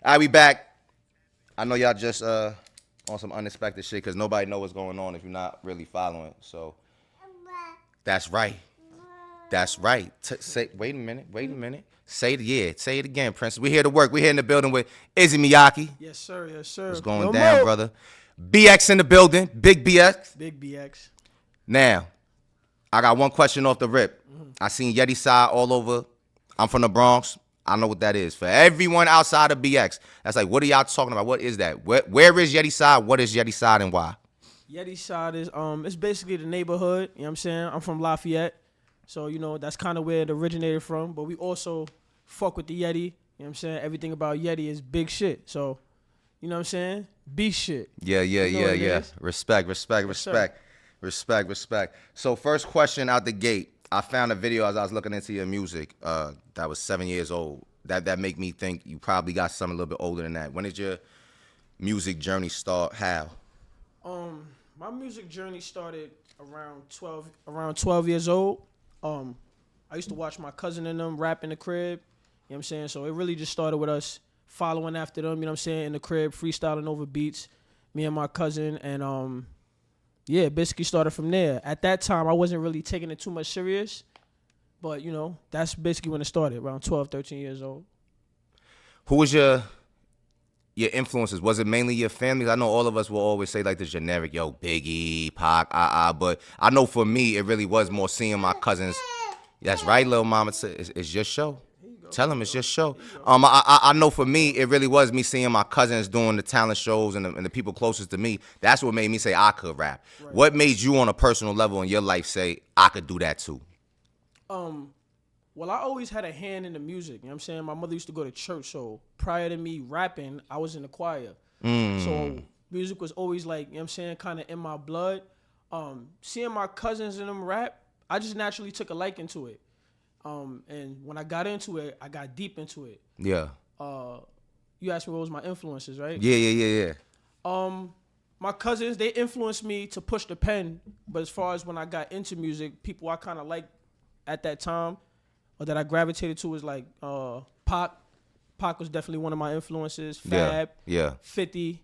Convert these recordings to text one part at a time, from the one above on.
All right, we back. I know y'all just on some unexpected shit because nobody know what's going on if you're not really following. So that's right. That's right. Say, wait a minute. Wait a minute. Say it, yeah. Say it again, Prince. We here to work. We here in the building with Izzy Miyagi. Yes, sir. Yes, sir. What's going Yo, down, Mo. brother? BX in the building. Big BX. Big BX. Now, I got one question off the rip. I seen Yeti side all over. I'm from the Bronx. I know what that is. For everyone outside of BX, that's like, what are y'all talking about? What is that? Where is Yeti side? What is Yeti side and why? Yeti side is it's basically the neighborhood. You know what I'm saying? I'm from Lafayette. So, that's kind of where it originated from. But we also fuck with the Yeti. You know what I'm saying? Everything about Yeti is big shit. So, you know what I'm saying? Beast shit. Yeah. Respect. Yes, sir. Respect. So first question out the gate. I found a video as I was looking into your music. That was 7 years old. That make me think you probably got something a little bit older than that. When did your music journey start? How? My music journey started around 12 years old. I used to watch my cousin and them rap in the crib. You know what I'm saying? So it really just started with us following after them, you know what I'm saying, in the crib, freestyling over beats, me and my cousin, and yeah, it basically started from there. At that time, I wasn't really taking it too much serious, but, that's basically when it started, around 12, 13 years old. Who was your influences? Was it mainly your family? I know all of us will always say like the generic, yo, Biggie, Pac, but I know for me, it really was more seeing my cousins. That's right, little mama. It's your show. Tell them it's your show. I know for me, it really was me seeing my cousins doing the talent shows and the people closest to me. That's what made me say I could rap. Right. What made you on a personal level in your life say I could do that too? Well, I always had a hand in the music. You know what I'm saying? My mother used to go to church, so prior to me rapping, I was in the choir. So music was always like, you know what I'm saying, kind of in my blood. Seeing my cousins and them rap, I just naturally took a liking to it. And when I got into it, I got deep into it. Yeah. You asked me what was my influences, right? Yeah. My cousins, they influenced me to push the pen. But as far as when I got into music, people I kind of liked at that time or that I gravitated to was like Pac. Pac was definitely one of my influences. Fab, Yeah. 50.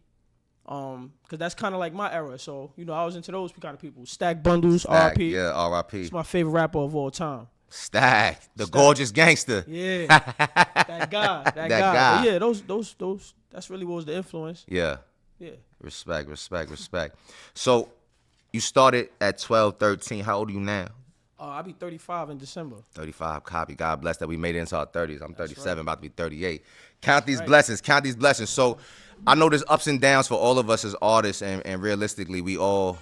Because that's kind of like my era. So, I was into those kind of people. Stack Bundles, RP. Yeah, R.I.P. He's my favorite rapper of all time. Stack, the gorgeous gangster. Yeah, that guy. That guy. But yeah, those. That's really what was the influence. Yeah. Yeah. Respect. So, you started at 12, 13. How old are you now? I'll be 35 in December. 35, copy. God bless that we made it into our 30s. I'm 37, about to be 38. Count these right. blessings. So, I know there's ups and downs for all of us as artists, and realistically, we all,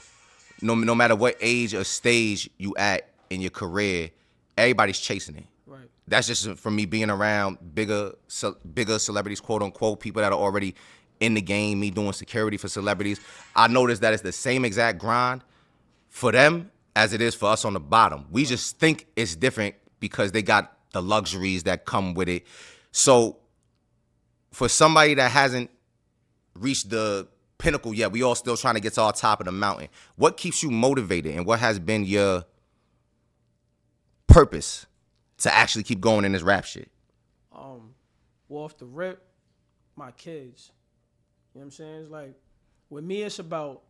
no matter what age or stage you at in your career, everybody's chasing it. Right. That's just from me being around bigger celebrities, quote unquote, people that are already in the game, me doing security for celebrities. I noticed that it's the same exact grind for them as it is for us on the bottom. We just think it's different because they got the luxuries that come with it. So for somebody that hasn't reached the pinnacle yet, we all still trying to get to our top of the mountain. What keeps you motivated and what has been your purpose to actually keep going in this rap shit? Well, off the rip, my kids. You know what I'm saying? It's like, with me, it's about,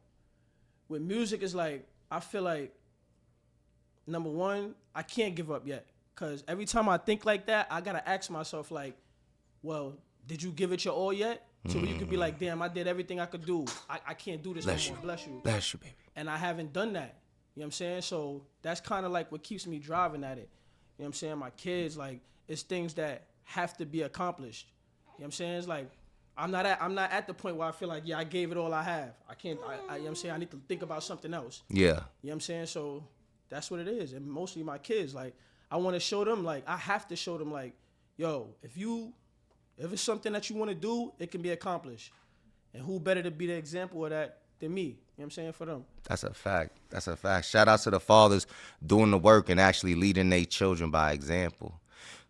with music, it's like, I feel like, number one, I can't give up yet. Because every time I think like that, I got to ask myself, like, well, did you give it your all yet? So you could be like, damn, I did everything I could do. I can't do this no more. Bless you. Bless you, baby. And I haven't done that. You know what I'm saying? So that's kind of like what keeps me driving at it. You know what I'm saying? My kids, like, it's things that have to be accomplished. You know what I'm saying? It's like, I'm not at the point where I feel like, yeah, I gave it all I have. I can't, you know what I'm saying? I need to think about something else. Yeah. You know what I'm saying? So that's what it is. And mostly my kids, like, I want to show them, like, I have to show them, like, yo, if it's something that you want to do, it can be accomplished. And who better to be the example of that than me? You know what I'm saying? For them. That's a fact. Shout out to the fathers doing the work and actually leading their children by example.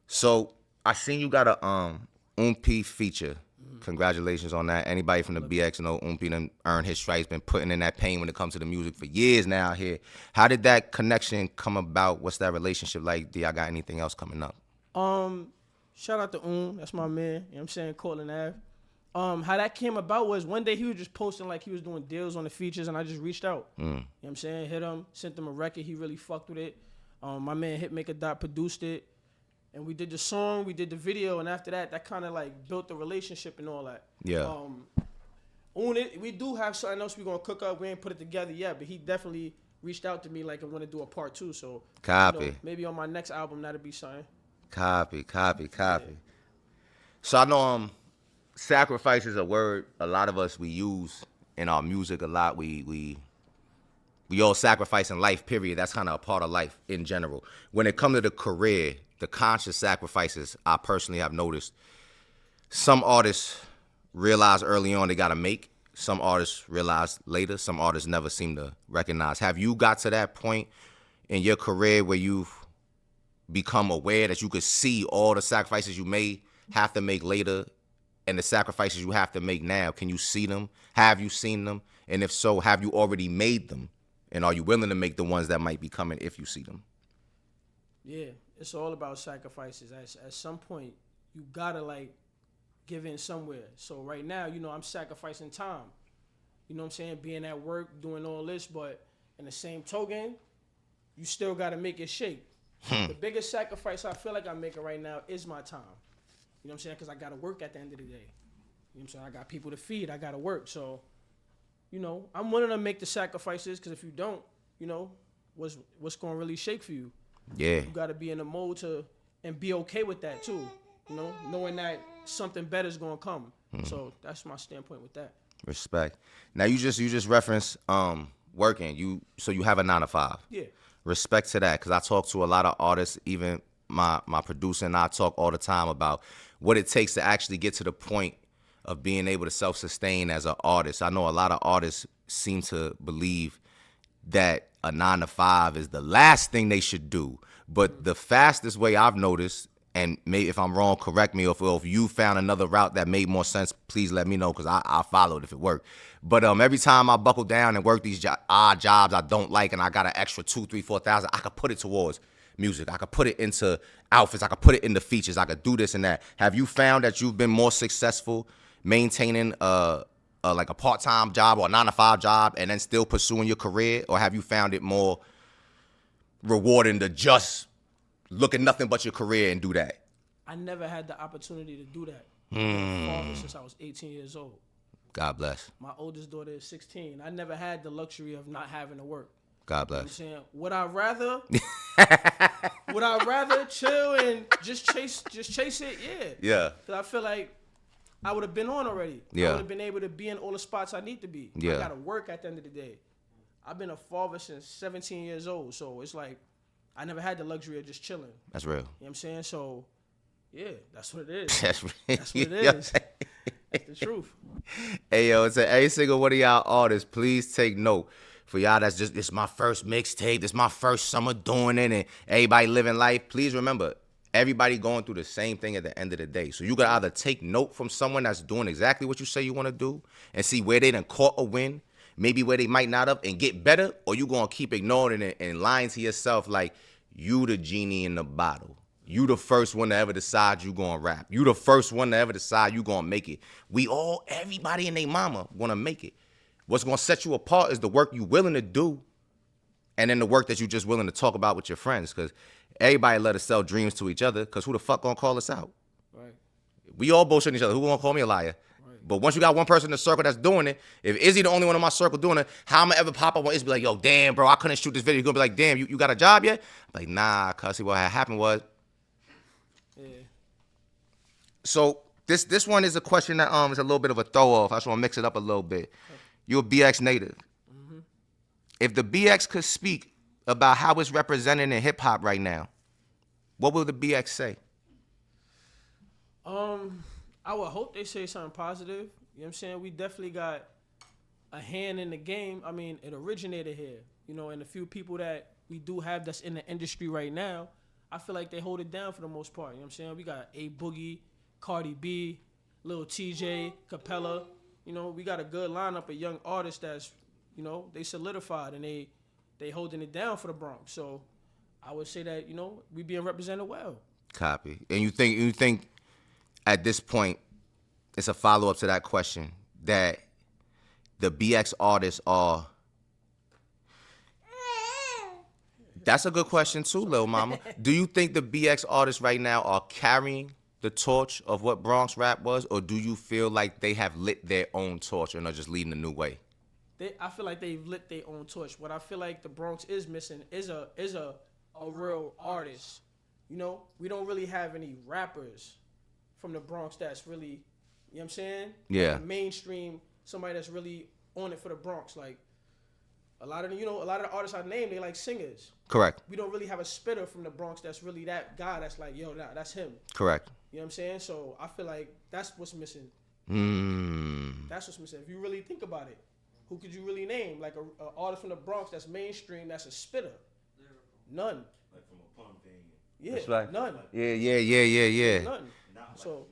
So I seen you got a Oompi feature. Congratulations on that. Anybody from the BX know Oompi done earned his stripes, been putting in that pain when it comes to the music for years now here. How did that connection come about? What's that relationship like? Do y'all got anything else coming up? Shout out to that's my man. You know what I'm saying? Cortland Ave. How that came about was one day he was just posting like he was doing deals on the features, and I just reached out. You know what I'm saying? Hit him, sent him a record. He really fucked with it. My man Hitmaker Dot produced it, and we did the song, we did the video, and after that, that kind of like built the relationship and all that. Yeah. On it, we do have something else we're gonna cook up. We ain't put it together yet, but he definitely reached out to me like I want to do a part 2. So Copy. maybe on my next album that'll be something. Copy. Yeah. So I know sacrifice is a word a lot of us we use in our music a lot. We all sacrifice in life, period. That's kind of a part of life in general. When it comes to the career, the conscious sacrifices I personally have noticed, some artists realize early on they got to make. Some artists realize later. Some artists never seem to recognize. Have you got to that point in your career where you've become aware that you could see all the sacrifices you may have to make later and the sacrifices you have to make now? Can you see them? Have you seen them? And if so, have you already made them? And are you willing to make the ones that might be coming if you see them? Yeah, it's all about sacrifices. At some point, you gotta like give in somewhere. So right now, I'm sacrificing time. You know what I'm saying? Being at work, doing all this, but in the same token, you still gotta make it shake. The biggest sacrifice I feel like I'm making right now is my time. You know what I'm saying? Because I gotta work at the end of the day. You know what I'm saying? I got people to feed. I gotta work. So, I'm willing to make the sacrifices because if you don't, what's gonna really shake for you? Yeah. You gotta be in the mode to and be okay with that too. Knowing that something better is gonna come. So that's my standpoint with that. Respect. Now you just referenced working. So you have a 9 to 5. Yeah. Respect to that, because I talk to a lot of artists, even my producer and I talk all the time about what it takes to actually get to the point of being able to self-sustain as an artist. I know a lot of artists seem to believe that a 9 to 5 is the last thing they should do. But the fastest way I've noticed, and maybe if I'm wrong, correct me, or if you found another route that made more sense, please let me know, because I'll follow it if it worked. But every time I buckle down and work these odd jobs I don't like, and I got an extra 2, 3, 4,000, I could put it towards music. I could put it into outfits. I could put it into features. I could do this and that. Have you found that you've been more successful maintaining like a part-time job or a 9 to 5 job and then still pursuing your career? Or have you found it more rewarding to just look at nothing but your career and do that? I never had the opportunity to do that. I've been a father since I was 18 years old. God bless. My oldest daughter is 16. I never had the luxury of not having to work. God bless. You know what I'm saying? Would I rather chill and just chase it? Yeah. Yeah. Because I feel like I would have been on already. Yeah. I would have been able to be in all the spots I need to be. Yeah. I got to work at the end of the day. I've been a father since 17 years old. So it's like I never had the luxury of just chilling. That's real. You know what I'm saying? So, yeah, that's what it is. That's real. That's what it is. That's the truth. Hey, yo, it's every single one of y'all artists, please take note. For y'all that's just, it's my first mixtape, it's my first summer doing it, and everybody living life, please remember, everybody going through the same thing at the end of the day. So you got to either take note from someone that's doing exactly what you say you want to do and see where they done caught a win, maybe where they might not have, and get better, or you going to keep ignoring it and lying to yourself like you the genie in the bottle. You the first one to ever decide you gonna rap. You the first one to ever decide you gonna make it. Everybody and their mama gonna make it. What's gonna set you apart is the work you willing to do, and then the work that you just willing to talk about with your friends. Because everybody let us sell dreams to each other. Because who the fuck gonna call us out? Right. We all bullshitting each other. Who gonna call me a liar? Right. But once you got one person in the circle that's doing it, if Izzy the only one in my circle doing it, how am I ever pop up on Izzy be like, yo, damn, bro, I couldn't shoot this video. You're gonna be like, damn, you got a job yet? I'm like, nah, cuz see what had happened was. Yeah. So this one is a question that is a little bit of a throw off. I just want to mix it up a little bit. You're a BX native. Mm-hmm. If the BX could speak about how it's represented in hip hop right now, what will the BX say? I would hope they say something positive. You know what I'm saying? We definitely got a hand in the game. I mean, it originated here. And the few people that we do have that's in the industry right now, I feel like they hold it down for the most part. You know what I'm saying? We got A Boogie, Cardi B, Lil TJ, Capella. We got a good lineup of young artists that's, they solidified and they holding it down for the Bronx. So I would say that, we being represented well. Copy. And you think at this point, it's a follow-up to that question, that the BX artists are. That's a good question too, Lil Mama. Do you think the BX artists right now are carrying the torch of what Bronx rap was, or do you feel like they have lit their own torch and are just leading a new way? I feel like they've lit their own torch. What I feel like the Bronx is missing is a real artist. You know, we don't really have any rappers from the Bronx that's really, you know what I'm saying? Yeah. Like mainstream, somebody that's really on it for the Bronx. Like a lot of the artists I named, they like singers. Correct. We don't really have a spitter from the Bronx that's really that guy that's like, yo, nah, that's him. Correct. You know what I'm saying? So I feel like that's what's missing. That's what's missing. If you really think about it, who could you really name? Like a artist from the Bronx that's mainstream, that's a spitter. None. Like from a punk thing. Yeah, That's right. none. Yeah. None. So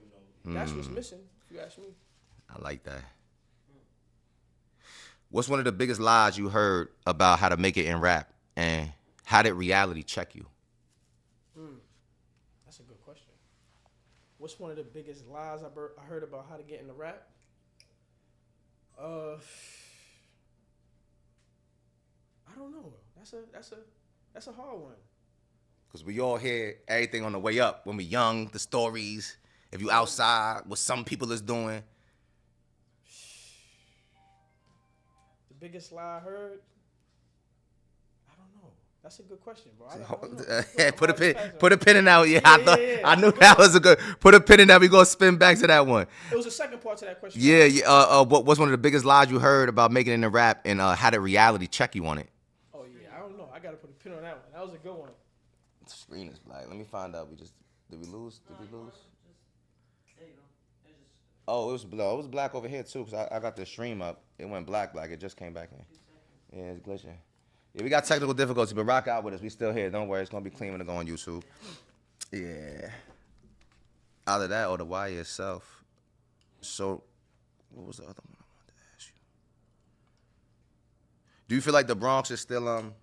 that's what's missing, if you ask me. I like that. What's one of the biggest lies you heard about how to make it in rap, and how did reality check you? That's a good question. What's one of the biggest lies I heard about how to get into rap? I don't know. That's a hard one. Because we all hear everything on the way up when we young, the stories, if you outside, what some people is doing. The biggest lie I heard? I don't know. That's a good question, bro. I don't know. Put a pin in that. Yeah, Yeah, I knew that was a good. Put a pin in that. We gonna spin back to that one. It was a second part to that question. Yeah. What's one of the biggest lies you heard about making it in the rap, and how did reality check you on it? Oh yeah, I don't know. I gotta put a pin on that one. That was a good one. The screen is black. Let me find out. Did we lose? Oh, it was black. It was black over here too, because I got the stream up. It went black. It just came back in. Yeah, it's glitching. Yeah, we got technical difficulties, but rock out with us. We still here. Don't worry. It's going to be clean when it go on YouTube. Yeah. Either that or the wire itself. So, what was the other one I wanted to ask you? Do you feel like the Bronx is still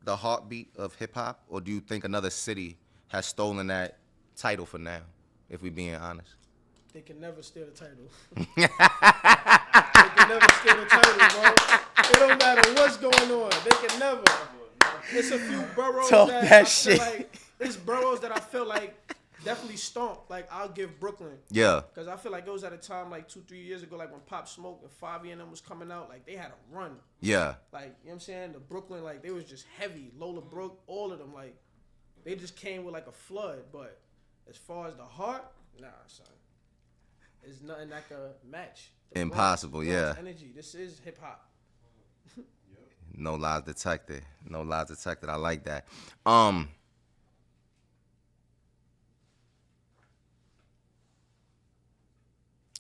the heartbeat of hip-hop, or do you think another city has stolen that title for now, if we being honest? They can never steal the title. They can never steal the title, bro. It don't matter what's going on. They can never. It's a few boroughs Talk that that I shit. feel like. It's boroughs that I feel like definitely stomped. Like I'll give Brooklyn. Yeah. Because I feel like it was at a time like 2-3 years ago, like when Pop Smoke and Favi and them was coming out, like they had a run. Yeah. Like, you know what I'm saying? The Brooklyn, like they was just heavy. Lola Brooke, all of them, like they just came with like a flood. But as far as the heart, nah, son. It's nothing that could match. Impossible, Bronx yeah. energy. This is hip hop. No lies detected. No lies detected. I like that.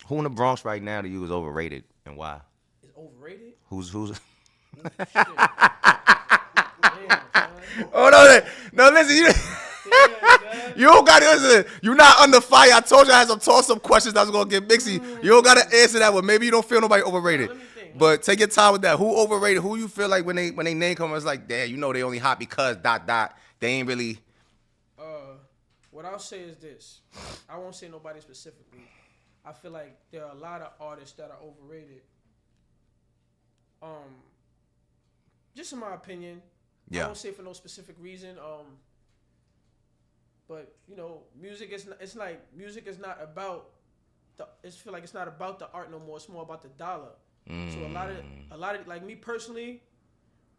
Who in the Bronx right now to you is overrated, and why? It's overrated. Who's? Shit. Damn, son. Oh no, listen, you. Damn, You don't gotta listen. You're not under fire. I told you I had some toss-up questions that was gonna get mixy. You don't gotta answer that one. Maybe you don't feel nobody overrated. Let me think. But take your time with that. Who overrated? Who you feel like when they name come, it's like, damn, you know they only hot because ... They ain't really. What I'll say is this. I won't say nobody specifically. I feel like there are a lot of artists that are overrated. Just in my opinion. Yeah. I won't say for no specific reason. But you know, music is not about feel like it's not about the art no more. It's more about the dollar. So a lot of like me personally,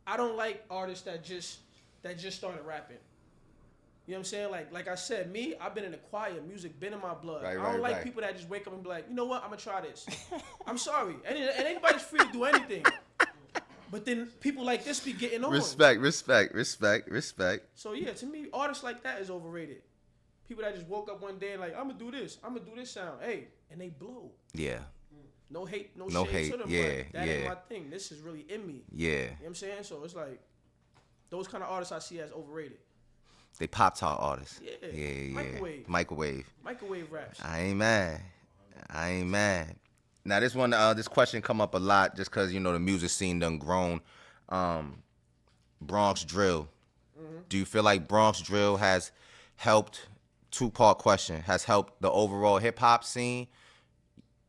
I don't like artists that just started rapping. You know what I'm saying? Like I said, me, I've been in the choir. Music been in my blood. I don't like people that just wake up and be like, you know what? I'm gonna try this. I'm sorry, and anybody's free to do anything. But then people like this be getting on. Respect. So yeah, to me, artists like that is overrated. People that just woke up one day and like, I'm gonna do this sound. Hey, and they blow. Yeah. No hate, no No shade hate, to them. yeah, But that ain't yeah. my thing. This is really in me. Yeah. You know what I'm saying? So it's like those kind of artists I see as overrated. They Pop-Tart artists. Yeah. Yeah. Microwave raps. I ain't mad. Now this one, this question come up a lot just because, you know, the music scene done grown. Bronx Drill. Mm-hmm. Do you feel like Bronx Drill has helped, two-part question, has helped the overall hip-hop scene?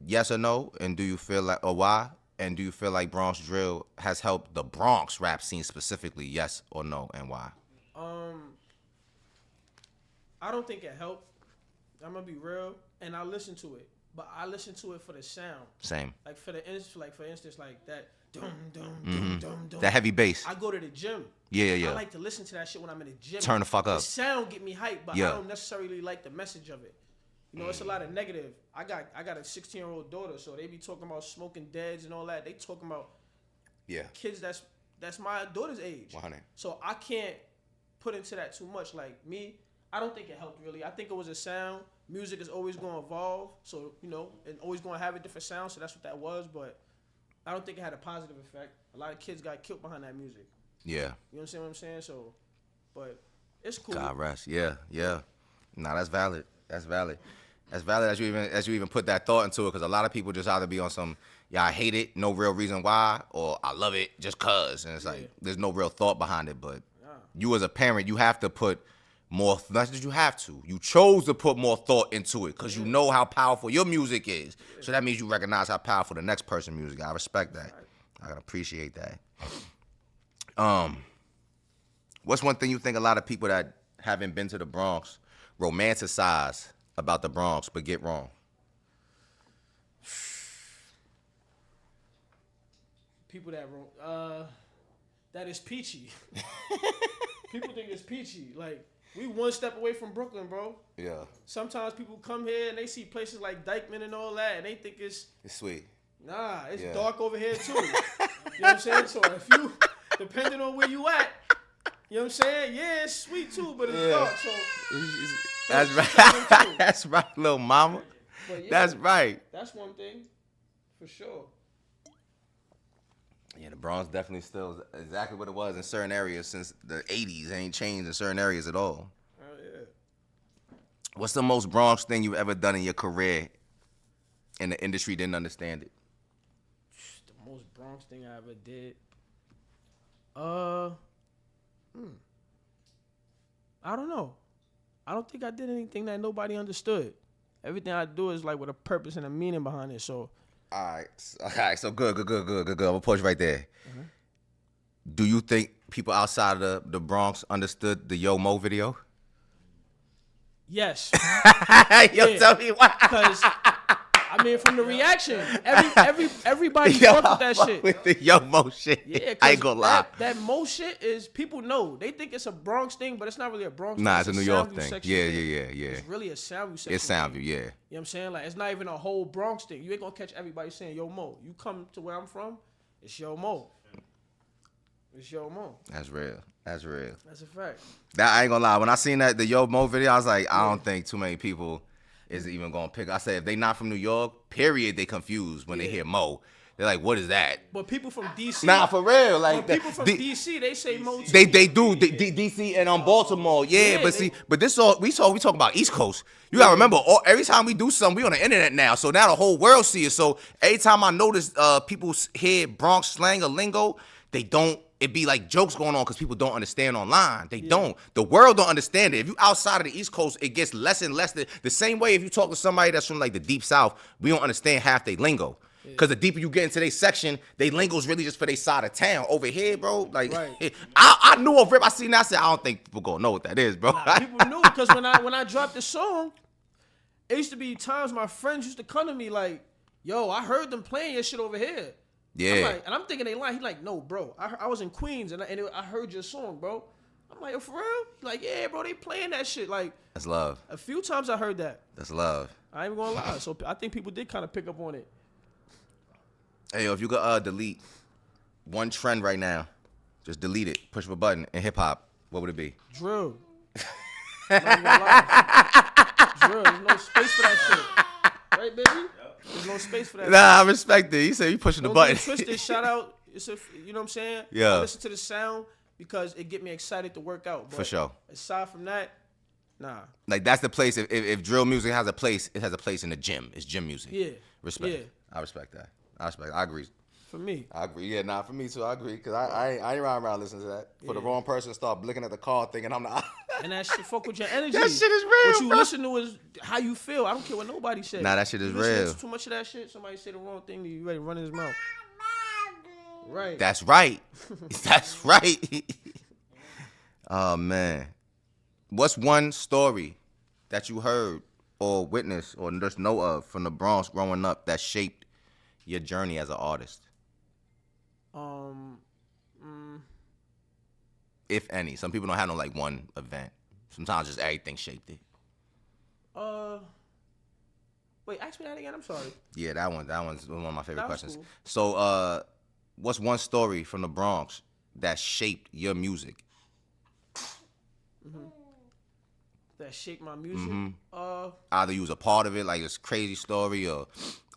Yes or no? And do you feel like, or why? And do you feel like Bronx Drill has helped the Bronx rap scene specifically? Yes or no, and why? Um, I don't think it helped. I'm gonna be real, and I listen to it, but I listen to it for the sound. Same. Like for instance, like that dum dum dum dum dum. That heavy bass. I go to the gym. Yeah. I like to listen to that shit when I'm in the gym. Turn the fuck up. The sound get me hyped, but Yeah. I don't necessarily like the message of it. You know, it's a lot of negative. I got a 16-year-old daughter, so they be talking about smoking deads and all that. They talking about kids that's my daughter's age. 100. So I can't put into that too much. Like me, I don't think it helped really. I think it was a sound. Music is always going to evolve, so and always going to have a different sound. So that's what that was, but I don't think it had a positive effect. A lot of kids got killed behind that music. Yeah. You understand what I'm saying? So, but it's cool. God rest. Yeah. Nah, that's valid. That's valid as you even put that thought into it, because a lot of people just either be on some, I hate it, no real reason why, or I love it just cause, and it's like there's no real thought behind it. But you as a parent, you have to put more. Not that you have to. You chose to put more thought into it because you know how powerful your music is. So that means you recognize how powerful the next person's music. I respect that. I can appreciate that. What's one thing you think a lot of people that haven't been to the Bronx romanticize about the Bronx but get wrong? People that is peachy. People think it's peachy. Like, we one step away from Brooklyn, bro. Yeah. Sometimes people come here and they see places like Dykeman and all that, and they think it's sweet. Nah, it's dark over here too. You know what I'm saying? So if you, depending on where you at, you know what I'm saying? Yeah, it's sweet too, but it's dark. So that's right. That's right, little mama. But that's right. That's one thing, for sure. Yeah, the Bronx definitely still is exactly what it was in certain areas since the 80s. It ain't changed in certain areas at all. Oh, yeah. What's the most Bronx thing you've ever done in your career and the industry didn't understand it? The most Bronx thing I ever did? I don't know. I don't think I did anything that nobody understood. Everything I do is like with a purpose and a meaning behind it, so... All right. So good. I'm gonna pause right there. Mm-hmm. Do you think people outside of the Bronx understood the Yo Mo video? Yes. Tell me why. Because I mean, from the reaction, everybody fuck with that shit. With the Yo Mo shit. Yeah, I ain't gonna lie. That Mo shit is, people know. They think it's a Bronx thing, but it's not really a Bronx thing. Nah, it's a New York thing. Yeah. It's really a Soundview section. It's Soundview, yeah. You know what I'm saying? Like, it's not even a whole Bronx thing. You ain't gonna catch everybody saying Yo Mo. You come to where I'm from, it's Yo Mo. It's Yo Mo. That's real. That's a fact. That I ain't gonna lie. When I seen the Yo Mo video, I was like, I don't think too many people is even gonna pick. I said, if they not from New York, period, they confused when they hear Mo. They're like, what is that? But people from DC. Nah, for real. Like, people from DC, they say Mo too. They do. DC and Baltimore. Yeah, but this all we talk about East Coast. You gotta remember, every time we do something, we on the internet now. So now the whole world see it. So every time I notice people hear Bronx slang or lingo, they don't. It be like jokes going on because people don't understand online. They don't. The world don't understand it. If you outside of the East Coast, it gets less and less. The same way if you talk to somebody that's from like the deep South, we don't understand half their lingo. Because the deeper you get into their section, they lingo's really just for their side of town. Over here, bro, like I knew of rip. I seen that. I said, I don't think people gonna know what that is, bro. Nah, people knew because when I dropped the song, it used to be times my friends used to come to me like, yo, I heard them playing your shit over here. Yeah. I'm thinking they lying. He like, no, bro. I was in Queens and I heard your song, bro. I'm like, yo, for real? He like, yeah, bro, they playing that shit. Like, that's love. A few times I heard that. That's love. I ain't even gonna lie. So I think people did kind of pick up on it. Hey, yo, if you could delete one trend right now, just delete it, push a button in hip hop, what would it be? Drill. Not even gonna lie. Drill. There's no space for that shit. Right, baby? There's no space for that. Nah, I respect it. You said you pushing the button. Don't get twisted. Shout out. You know what I'm saying? Yeah. I listen to the sound because it get me excited to work out. But for sure. Aside from that, nah. Like that's the place. If drill music has a place, it has a place in the gym. It's gym music. Yeah. Respect. Yeah. I respect that. I agree. for me. I agree. Yeah, nah, for me too. I agree. Because I ain't riding around listening to that. For the Yeah. wrong person to start looking at the car thinking I'm not. And that shit fuck with your energy. That shit is What real, you bro. listen to is how you feel. I don't care what nobody say. Nah, that shit is you listen real. to too much of that shit, somebody say the wrong thing to you, ready to run his mouth. Right. That's right. That's right. Oh, man. What's one story that you heard or witnessed or just know of from the Bronx growing up that shaped your journey as an artist? Mm, If any. Some people don't have no like one event. Sometimes just everything shaped it. Wait, ask me that again. I'm sorry. Yeah, that one's one of my favorite That was questions. cool. So, what's one story from the Bronx that shaped your music? That shaped my music. Either you was a part of it, like this crazy story, or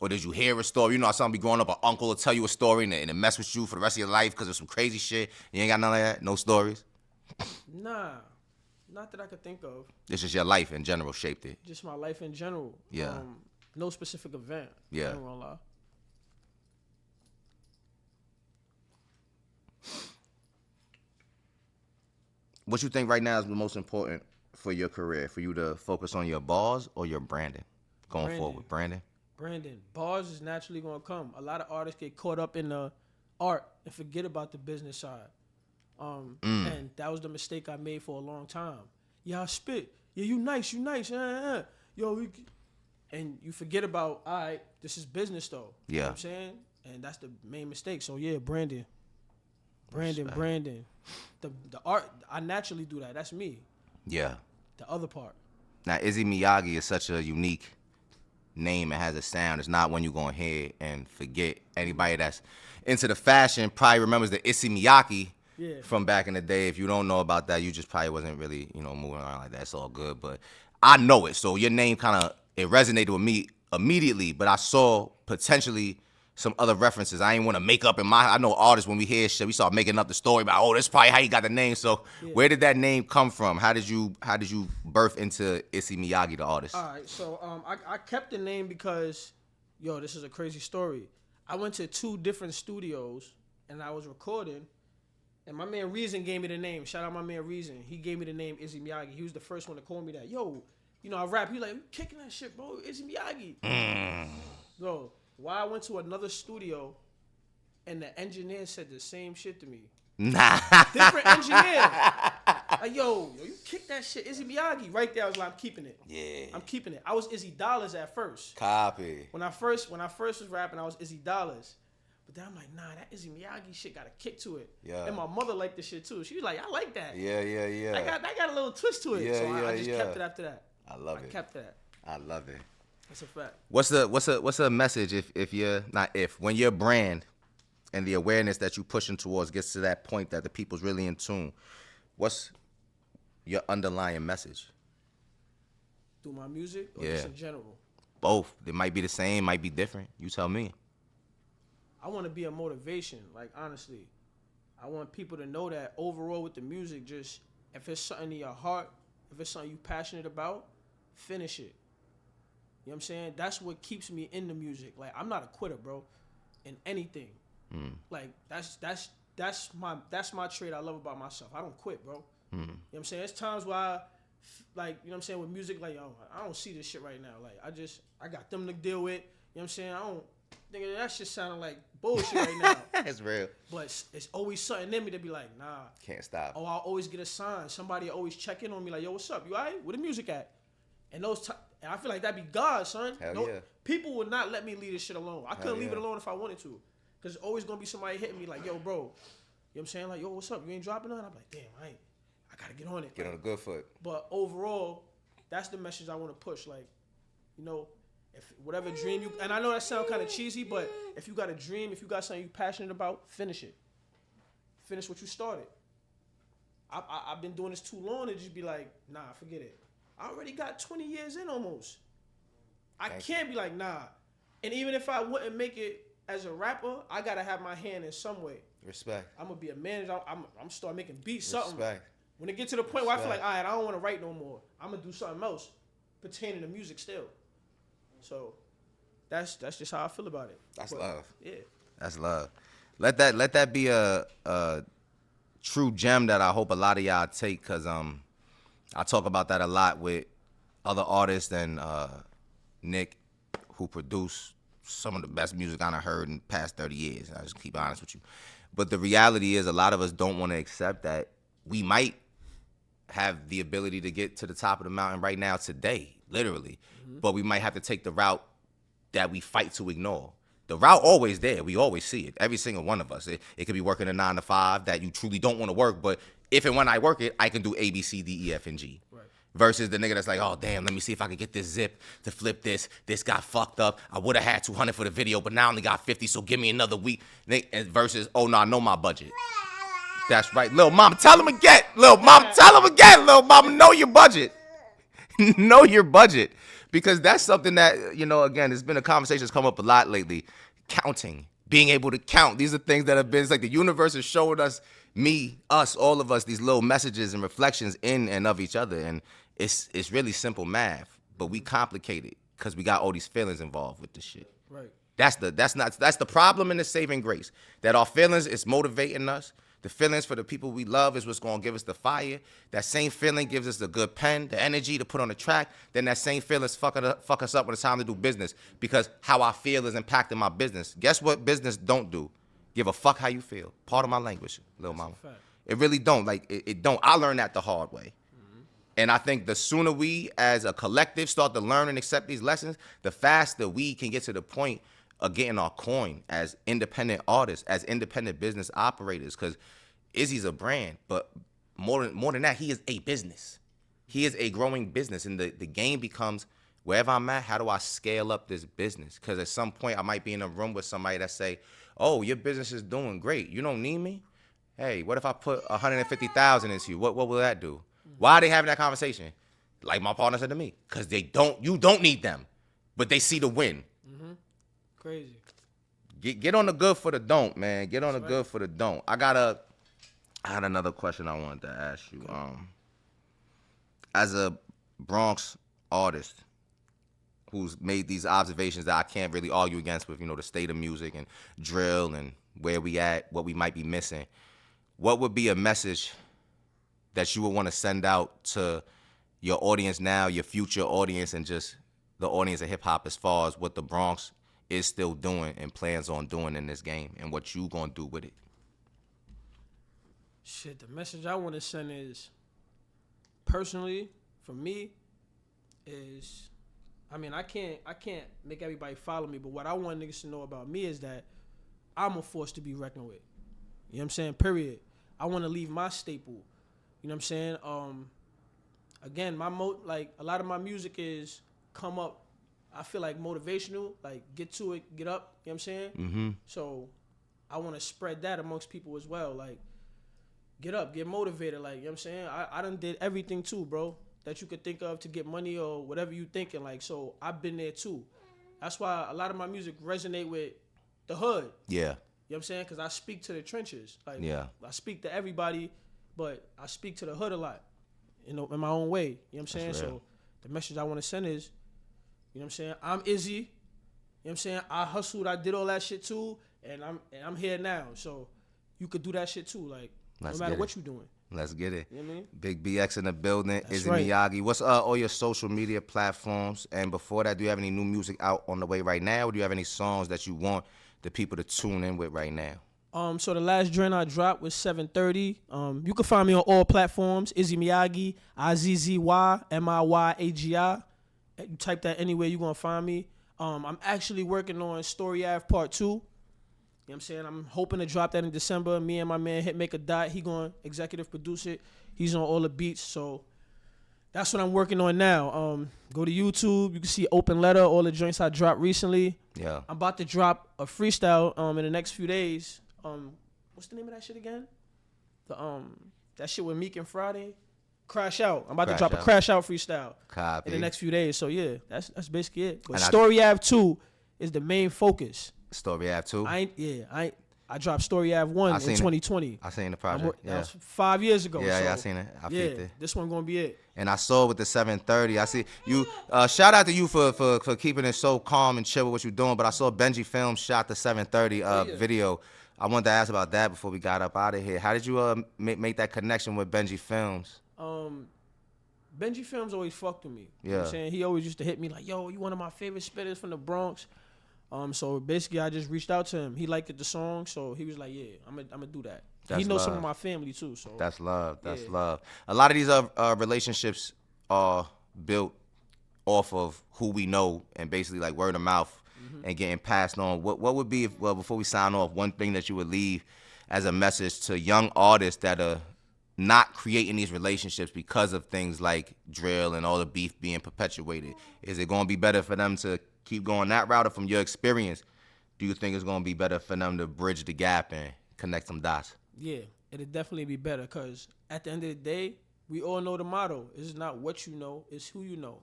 did you hear a story? You know how some be growing up, an uncle will tell you a story and it mess with you for the rest of your life because of some crazy shit. You ain't got none of that? No stories? Nah, not that I could think of. It's just your life in general shaped it. Just my life in general. Yeah. No specific event. Yeah. I ain't gonna lie. What you think right now is the most important for your career? For you to focus on your bars or your branding going forward? Branding? Brandon, bars is naturally gonna come. A lot of artists get caught up in the art and forget about the business side. And that was the mistake I made for a long time. Yeah, I spit. Yeah, you nice. Yo, and you forget about, all right, this is business though. Yeah. You know what I'm saying? And that's the main mistake. So yeah, Brandon. Respect. The art, I naturally do that. That's me. Yeah. The other part. Now, Izzy Miyagi is such a unique name. It has a sound. It's not one you're going to hear and forget. Anybody that's into the fashion probably remembers the Izzy Miyagi from back in the day. If you don't know about that, you just probably wasn't really, moving around like that. It's all good. But I know it. So your name it resonated with me immediately. But I saw potentially some other references. I ain't want to make up I know artists, when we hear shit, we start making up the story about, oh, that's probably how you got the name. So where did that name come from? How did you birth into Izzy Miyagi, the artist? All right, so I kept the name because, this is a crazy story. I went to 2 different studios and I was recording, and my man Reason gave me the name. Shout out my man Reason. He gave me the name Izzy Miyagi. He was the first one to call me that. Yo, I rap. He like, you kicking that shit, bro. Izzy Miyagi. Bro, why I went to another studio and the engineer said the same shit to me. Nah. Different engineer. Like, yo, you kick that shit. Izzy Miyagi. Right there, I was like, I'm keeping it. Yeah. I'm keeping it. I was Izzy Dollars at first. Copy. When I first was rapping, I was Izzy Dollars. But then I'm like, nah, that Izzy Miyagi shit got a kick to it. Yeah. And my mother liked the shit too. She was like, I like that. Yeah. I got a little twist to it. Yeah, So I yeah, just yeah. kept it after that. I love it. I kept that. I love it. That's a fact. What's a message if you're when your brand and the awareness that you pushing towards gets to that point that the people's really in tune, what's your underlying message? Through my music or Yeah. just in general? Both. It might be the same, might be different. You tell me. I want to be a motivation. Like, honestly, I want people to know that overall with the music, just if it's something in your heart, if it's something you passionate about, finish it. You know what I'm saying? That's what keeps me in the music. Like, I'm not a quitter, bro, in anything. Like, that's my trait I love about myself. I don't quit, bro. You know what I'm saying? There's times where I, like, you know what I'm saying, with music, like, yo, I don't see this shit right now. Like, I got them to deal with. You know what I'm saying? I don't think that shit sounding like bullshit right now. It's real. But it's always something in me to be like, nah. Can't stop. Oh, I'll always get a sign. Somebody always check in on me like, yo, what's up? You all right? Where the music at? And and I feel like that'd be God, son. Hell yeah. People would not let me leave this shit alone. I couldn't leave yeah. it alone if I wanted to. Because there's always going to be somebody hitting me like, yo, bro. You know what I'm saying? Like, yo, what's up? You ain't dropping none? I'm like, damn, I got to get on it. Get on a good foot. But overall, that's the message I want to push. Like, if whatever dream you, and I know that sounds kind of cheesy, but if you got a dream, if you got something you're passionate about, finish it. Finish what you started. I've been doing this too long to just be like, nah, forget it. I already got 20 years in almost. I can't be like, nah. And even if I wouldn't make it as a rapper, I gotta have my hand in some way. Respect. I'm gonna be a manager. I'm start making beats, something. Respect. When it get to the point where I feel like, all right, I don't want to write no more. I'm gonna do something else pertaining to music still. So that's just how I feel about it. That's love. Yeah. That's love. Let that be a true gem that I hope a lot of y'all take, cause I talk about that a lot with other artists and Nick, who produced some of the best music I done heard in the past 30 years. I just keep honest with you. But the reality is a lot of us don't want to accept that we might have the ability to get to the top of the mountain right now today, literally. But we might have to take the route that we fight to ignore. The route always there. We always see it. Every single one of us. It could be working a 9 to 5 that you truly don't want to work, but if and when I work it, I can do A, B, C, D, E, F, and G. Right. Versus the nigga that's like, oh damn, let me see if I can get this zip to flip this. This got fucked up. I would have had 200 for the video, but now I only got 50, so give me another week. Versus, oh no, I know my budget. That's right. Lil' mama, tell him again. Lil' mama, tell him again. Lil' mama, know your budget. Know your budget. Because that's something that, you know, again, there's been a conversation that's come up a lot lately. Counting, being able to count. These are things that have been, it's like the universe is showing us, me, us, all of us, these little messages and reflections in and of each other. And it's really simple math, but we complicate it because we got all these feelings involved with this shit. Right. That's the problem in the saving grace. That our feelings is motivating us. The feelings for the people we love is what's going to give us the fire. That same feeling gives us the good pen, the energy to put on the track. Then that same feelings fuck us up when it's time to do business, because how I feel is impacting my business. Guess what business don't do? Give a fuck how you feel. Part of my language, little mama. It really don't. Like, it don't. I learned that the hard way. And I think the sooner we as a collective start to learn and accept these lessons, the faster we can get to the point of getting our coin as independent artists, as independent business operators. Because Izzy's a brand, but more than that, he is a business. He is a growing business. And the game becomes, wherever I'm at, how do I scale up this business? Because at some point, I might be in a room with somebody that say, oh, your business is doing great. You don't need me? Hey, what if I put 150,000 into you? What will that do? Why are they having that conversation? Like my partner said to me, because you don't need them, but they see the win. Mm-hmm. Crazy. Get on the good for the don't, man. Get on the good for the don't. I had another question I wanted to ask you. As a Bronx artist who's made these observations that I can't really argue against with, you know, the state of music and drill and where we at, what we might be missing, what would be a message that you would want to send out to your audience now, your future audience, and just the audience of hip hop as far as what the Bronx is still doing and plans on doing in this game and what you gonna do with it? Shit, the message I want to send is, personally, for me, is, I mean, I can't make everybody follow me, but what I want niggas to know about me is that I'm a force to be reckoned with. You know what I'm saying? Period. I want to leave my staple. You know what I'm saying? Again, like a lot of my music is come up. I feel like motivational, like get to it, get up. You know what I'm saying? Mm-hmm. So I want to spread that amongst people as well. Like, get up, get motivated. Like, you know what I'm saying? I done did everything too, bro, that you could think of to get money or whatever you thinking. Like, so I've been there too. That's why a lot of my music resonate with the hood. Yeah. You know what I'm saying? Because I speak to the trenches. Like, yeah. I speak to everybody, but I speak to the hood a lot, you know, in my own way. You know what I'm saying? So the message I want to send is, you know what I'm saying? I'm Izzy. You know what I'm saying? I hustled. I did all that shit too, and I'm here now. So you could do that shit too. Like, no matter what you doing. Let's get it. You know what I mean? Big BX in the building. That's Izzy right. Miyagi. What's all your social media platforms? And before that, do you have any new music out on the way right now? Or do you have any songs that you want the people to tune in with right now? So the last joint I dropped was 7:30. You can find me on all platforms. Izzy Miyagi, Izzy Miyagi. You type that anywhere, you're gonna find me. I'm actually working on Story Ave Part 2. You know what I'm saying? I'm hoping to drop that in December. Me and my man Hitmaker Dot, he gonna executive produce it. He's on all the beats, so that's what I'm working on now. Go to YouTube. You can see Open Letter, all the joints I dropped recently. Yeah. I'm about to drop a freestyle in the next few days. What's the name of that shit again? That shit with Meek and Friday. Crash Out. I'm about to drop a Crash Out freestyle in the next few days. So yeah, that's basically it. But Story Ave 2 is the main focus. Story Ave 2? I dropped Story Ave 1 in 2020. I seen the project. That was 5 years ago. Yeah, so, yeah, I seen it. I peeped it. This one gonna be it. And I saw with the 730. I see you. Shout out to you for keeping it so calm and chill with what you're doing. But I saw Benji Films shot the 730 video. I wanted to ask about that before we got up out of here. How did you make that connection with Benji Films? Benji Films always fucked with me. You know Yeah. what I'm saying? He always used to hit me like, yo, you one of my favorite spitters from the Bronx. So basically I just reached out to him. He liked the song, so he was like, yeah, I'm gonna do that. He knows some of my family too, so that's love. That's love. A lot of these relationships are built off of who we know and basically like word of mouth and getting passed on. What would be before we sign off, one thing that you would leave as a message to young artists that are not creating these relationships because of things like drill and all the beef being perpetuated? Is it going to be better for them to keep going that route, or from your experience, do you think it's going to be better for them to bridge the gap and connect some dots? Yeah, it'll definitely be better because at the end of the day, we all know the motto. It's not what you know, it's who you know.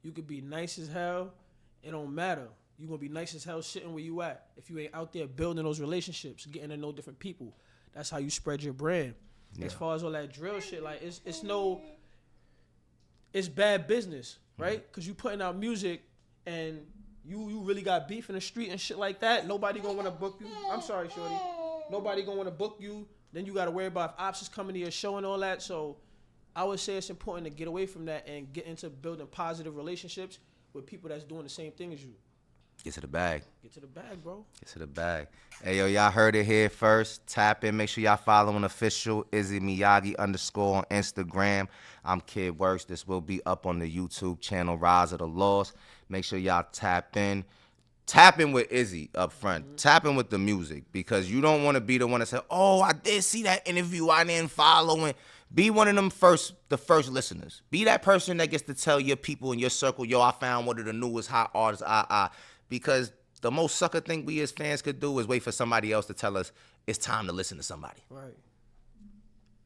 You could be nice as hell, it don't matter. You're going to be nice as hell sitting where you at. If you ain't out there building those relationships, getting to know different people, that's how you spread your brand. Yeah. As far as all that drill shit, like it's bad business, right? Because you putting out music and you really got beef in the street and shit like that. Nobody gonna want to book you. I'm sorry, shorty. Nobody gonna want to book you. Then you got to worry about if ops is coming to your show and all that. So I would say it's important to get away from that and get into building positive relationships with people that's doing the same thing as you. Get to the bag. Get to the bag, bro. Get to the bag. Hey, yo, y'all heard it here first. Tap in. Make sure y'all following official Izzy Miyagi _ on Instagram. I'm KYD Works. This will be up on the YouTube channel, Rise of the Lost. Make sure y'all tap in. Tap in with Izzy up front. Tap in with the music, because you don't want to be the one that said, oh, I did see that interview, I didn't follow it. Be one of them the first listeners. Be that person that gets to tell your people in your circle, yo, I found one of the newest hot artists, because the most sucker thing we as fans could do is wait for somebody else to tell us it's time to listen to somebody. Right.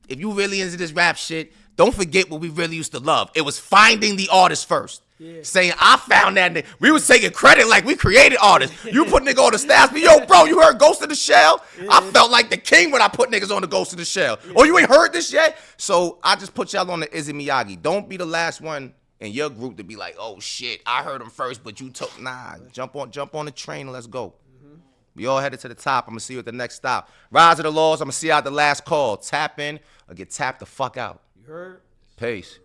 If you really into this rap shit, don't forget what we really used to love. It was finding the artist first. Yeah. Saying, I found that nigga. We was taking credit like we created artists. You put nigga on the stats, but yo, bro, you heard Ghost in the Shell? Yeah. I felt like the king when I put niggas on the Ghost in the Shell. Yeah. Oh, you ain't heard this yet? So I just put y'all on the Izzy Miyagi. Don't be the last one in your group to be like, oh shit, I heard him first, but you took, nah, jump on the train and let's go. We all headed to the top. I'm gonna see you at the next stop. Rise of the Laws, I'm gonna see you at the last call. Tap in or get tapped the fuck out. You heard? Peace.